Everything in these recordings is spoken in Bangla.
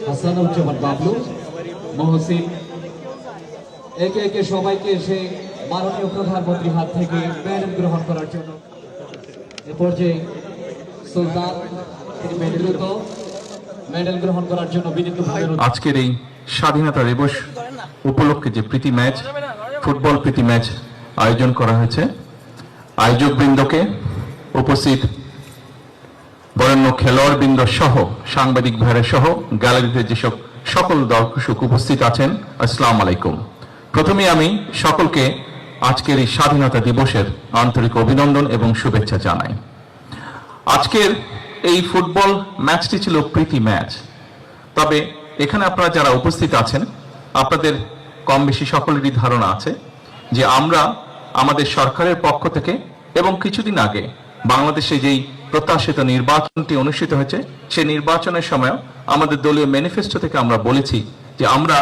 হাসানুজ্জামান বাবলু, মহসিন, একে একে সবাইকে এসে মাননীয় প্রধানমন্ত্রীর হাত থেকে মেডেল গ্রহণ করার জন্য এ পর্যায়ে সুলতান তিনি মেডেল গ্রহণ করার জন্য বিনীতভাবে আজকের এই স্বাধীনতা দিবস উপলক্ষে যে প্রীতি ম্যাচ, ফুটবল প্রীতি ম্যাচ আয়োজন করা হয়েছে, আয়োজক বৃন্দকে, উপস্থিত বরেণ্য খেলোয়াড় বৃন্দ সহ সাংবাদিক ভাইরা সহ গ্যালারিতে যেসব সকল দর্শক উপস্থিত আছেন, আসসালামু আলাইকুম। প্রথমে আমি সকলকে আজকের এই স্বাধীনতা দিবসের আন্তরিক অভিনন্দন এবং শুভেচ্ছা জানাই। আজকের এই ফুটবল ম্যাচটি ছিল প্রীতি ম্যাচ। তবে এখানে আপনারা যারা উপস্থিত আছেন, আপনাদের কম বেশি সকলেরই ধারণা আছে যে আমরা আমাদের সরকারের পক্ষ থেকে এবং কিছুদিন আগে বাংলাদেশে যেই প্রত্যাশিত নির্বাচনটি অনুষ্ঠিত হয়েছে, সেই নির্বাচনের সময় আমাদের দলীয় ম্যানিফেস্টো থেকে আমরা বলেছি যে আমরা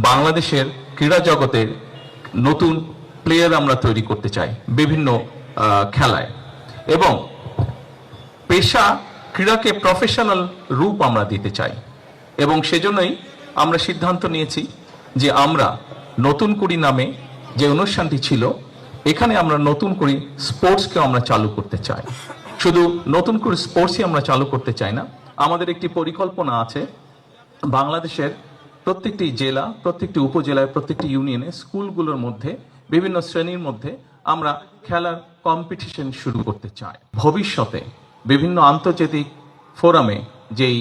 বাংলাদেশের ক্রীড়া জগতে নতুন প্লেয়ার আমরা তৈরি করতে চাই বিভিন্ন খেলায়, এবং পেশা ক্রীড়াকে প্রফেশনাল রূপ আমরা দিতে চাই। এবং সেজন্যই আমরা সিদ্ধান্ত নিয়েছি যে আমরা নতুন কুড়ি নামে যে অনুষ্ঠানটি ছিল, এখানে আমরা নতুন করে স্পোর্টসকে আমরা চালু করতে চাই। শুধু নতুন করে স্পোর্টসই আমরা চালু করতে চাই না, আমাদের একটি পরিকল্পনা আছে বাংলাদেশের প্রত্যেকটি জেলা, প্রত্যেকটি উপজেলায়, প্রত্যেকটি ইউনিয়নে, স্কুলগুলোর মধ্যে, বিভিন্ন শ্রেণীর মধ্যে আমরা খেলার কম্পিটিশন শুরু করতে চাই। ভবিষ্যতে বিভিন্ন আন্তর্জাতিক ফোরামে যেই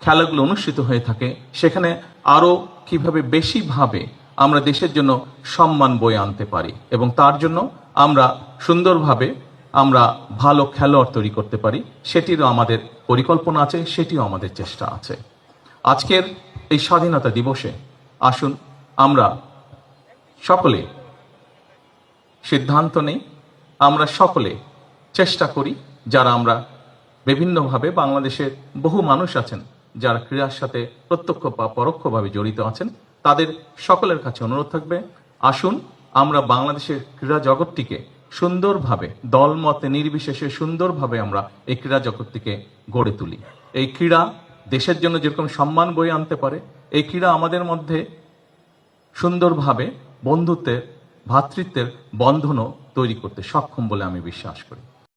খেলাগুলো অনুষ্ঠিত হয়ে থাকে, সেখানে আরো কিভাবে বেশিভাবে আমরা দেশের জন্য সম্মান বয়ে আনতে পারি এবং তার জন্য আমরা সুন্দরভাবে আমরা ভালো খেলোয়াড় তৈরি করতে পারি, সেটিরও আমাদের পরিকল্পনা আছে, সেটিও আমাদের চেষ্টা আছে। আজকের এই স্বাধীনতা দিবসে আসুন আমরা সকলে সিদ্ধান্ত নেই, আমরা সকলে চেষ্টা করি, যারা আমরা বিভিন্নভাবে বাংলাদেশের বহু মানুষ আছেন যারা ক্রীড়ার সাথে প্রত্যক্ষ বা পরোক্ষভাবে জড়িত আছেন, তাদের সকলের কাছে অনুরোধ থাকবে, আসুন আমরা বাংলাদেশের ক্রীড়া জগৎটিকে সুন্দরভাবে, দলমতে নির্বিশেষে সুন্দরভাবে আমরা এই ক্রীড়া জগৎটিকে গড়ে তুলি। এই ক্রীড়া দেশের জন্য যেরকম সম্মান বয়ে আনতে পারে, এই ক্রীড়া আমাদের মধ্যে সুন্দরভাবে বন্ধুত্বের, ভ্রাতৃত্বের বন্ধনও তৈরি করতে সক্ষম বলে আমি বিশ্বাস করি।